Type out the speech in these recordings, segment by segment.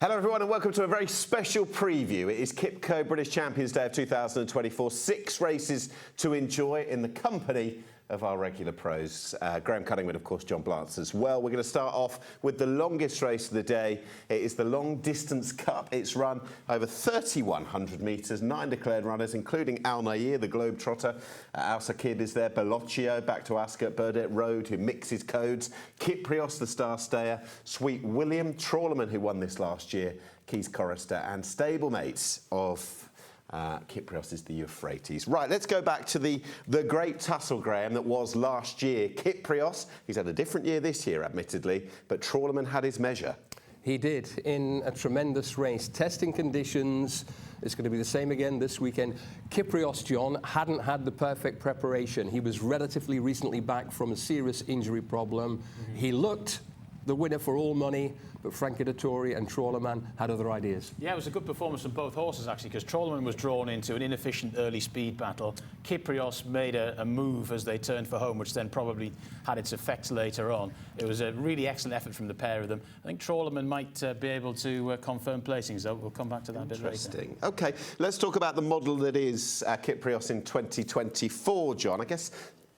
Hello everyone and welcome to a very special preview. It is Kipco British Champions Day of 2024. 6 races to enjoy in the company of our regular pros. Graham Cunningham and of course John Blance as well. We're going to start off with the longest race of the day. It is the Long Distance Cup. It's run over 3,100 metres, 9 declared runners including Al Nair, the Globetrotter. Alsa Kid is there, Bellocchio, back to Ascot, Burdett Road who mixes codes, Kyprios the Star Stayer, Sweet William, Trawlerman who won this last year, Keys Chorister and stablemates of Kyprios is the Euphrates. Right, let's go back to the great tussle, Graham, that was last year. Kyprios, he's had a different year this year, admittedly, but Trawlerman had his measure. He did, in a tremendous race. Testing conditions, it's going to be the same again this weekend. Kyprios, John, hadn't had the perfect preparation. He was relatively recently back from a serious injury problem. He looked the winner for all money, but Frankie Dettori and Trawlerman had other ideas. Yeah, it was a good performance from both horses, actually, because Trawlerman was drawn into an inefficient early speed battle. Kyprios made a move as they turned for home, which then probably had its effects later on. It was a really excellent effort from the pair of them. I think Trawlerman might be able to confirm placings, though. We'll come back to that a bit later. Interesting. OK, let's talk about the model that is Kyprios in 2024, John. I guess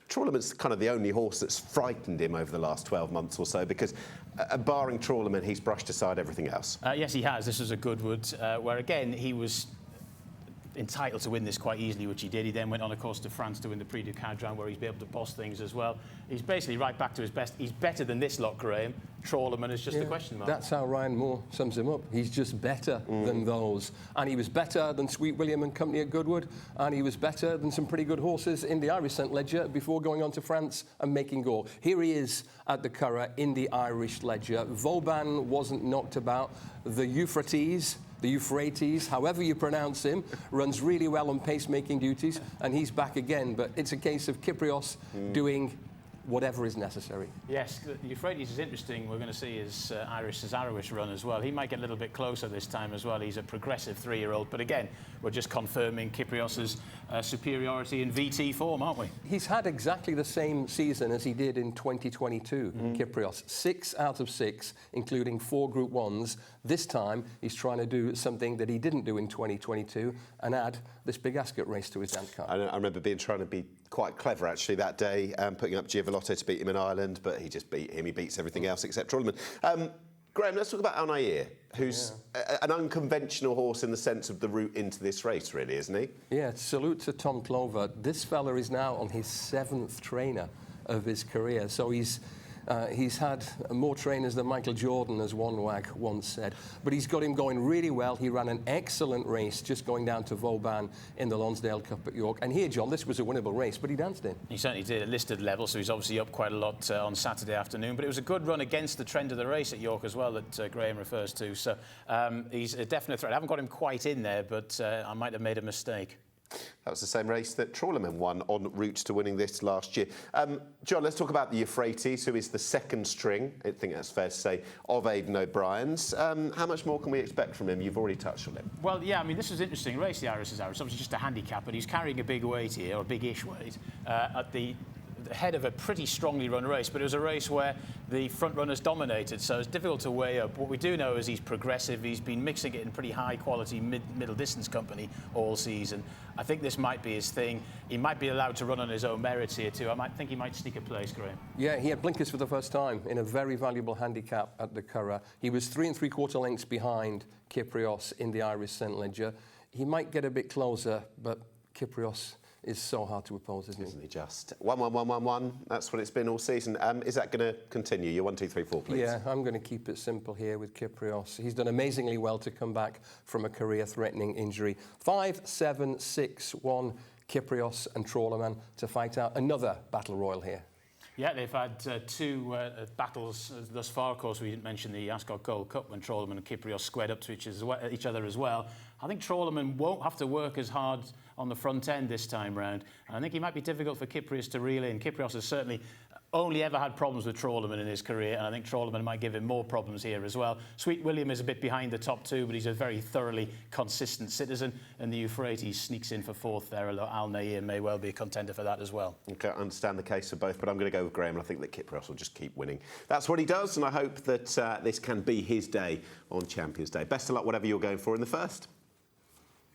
Trawlerman's kind of the only horse that's frightened him over the last 12 months or so because, barring Trawlerman, he's brushed aside everything else. Yes, he has. This was a Goodwood, where, again, he was entitled to win this quite easily, which he did. He then went on, of course, to France to win the Prix du Cadran, where he's been able to boss things as well. He's basically right back to his best. He's better than this lot, Graham. Trawlerman is just a question mark. That's how Ryan Moore sums him up. He's just better than those. And he was better than Sweet William and company at Goodwood, and he was better than some pretty good horses in the Irish St. Leger before going on to France and making goal. Here he is at the Curragh in the Irish Leger. Vauban wasn't knocked about. The Euphrates, however you pronounce him, runs really well on pacemaking duties, and he's back again. But it's a case of Kyprios doing whatever is necessary. Yes, the Euphrates is interesting. We're going to see his Irish Cesarowish run as well. He might get a little bit closer this time as well. He's a progressive 3-year-old. But again, we're just confirming Kyprios's superiority in VT form, aren't we? He's had exactly the same season as he did in 2022, Kyprios. 6 out of 6, including 4 Group 1s. This time, he's trying to do something that he didn't do in 2022 and add this big Ascot race to his dance card. I remember trying to be quite clever, actually, that day, putting up Giavolotto to beat him in Ireland, but he just beat him. He beats everything else except Trawlerman. Graham, let's talk about Al Nair, who's an unconventional horse in the sense of the route into this race, really, isn't he? Yeah, salute to Tom Clover. This fella is now on his 7th trainer of his career, so he's had more trainers than Michael Jordan, as one wag once said. But he's got him going really well. He ran an excellent race just going down to Vauban in the Lonsdale Cup at York. And here, John, this was a winnable race, but he danced in. He certainly did at listed level, so he's obviously up quite a lot on Saturday afternoon. But it was a good run against the trend of the race at York as well that Graham refers to. So he's a definite threat. I haven't got him quite in there, but I might have made a mistake. That was the same race that Trawlerman won en route to winning this last year. John, let's talk about the Euphrates, who is the second string, I think that's fair to say, of Aidan O'Brien's. How much more can we expect from him? You've already touched on him. Well, yeah, I mean, this was an interesting race, the Irish Cesarowish. It's obviously just a handicap, but he's carrying a big weight here, or a big-ish weight, at the head of a pretty strongly run race, but it was a race where the front runners dominated, so it's difficult to weigh up. What we do know is he's progressive. He's been mixing it in pretty high quality middle distance company all season. I think this might be his thing. He might be allowed to run on his own merits here too. I think he might sneak a place, Graham. Yeah, he had blinkers for the first time in a very valuable handicap at the Curragh. He was 3 3/4 lengths behind Kyprios in the Irish St. Leger. He might get a bit closer, but Kyprios is so hard to oppose, isn't he? Just 1-1-1-1-1. That's what it's been all season. Is that going to continue? Your 1, 2, 3, 4, please. Yeah, I'm going to keep it simple here with Kyprios. He's done amazingly well to come back from a career-threatening injury. 5, 7, 6, 1. Kyprios and Trawlerman to fight out another battle royal here. Yeah, they've had 2 battles thus far. Of course, we didn't mention the Ascot Gold Cup when Trawlerman and Kyprios squared up to each other as well. I think Trawlerman won't have to work as hard on the front end this time round. And I think he might be difficult for Kyprios to reel in. Kyprios is certainly only ever had problems with Trawlerman in his career, and I think Trawlerman might give him more problems here as well. Sweet William is a bit behind the top two, but he's a very thoroughly consistent citizen, and the Euphrates sneaks in for fourth there. Al Nahir may well be a contender for that as well. Okay, I understand the case for both, but I'm going to go with Graham, and I think that Kip Ross will just keep winning. That's what he does, and I hope that this can be his day on Champions Day. Best of luck, whatever you're going for in the first.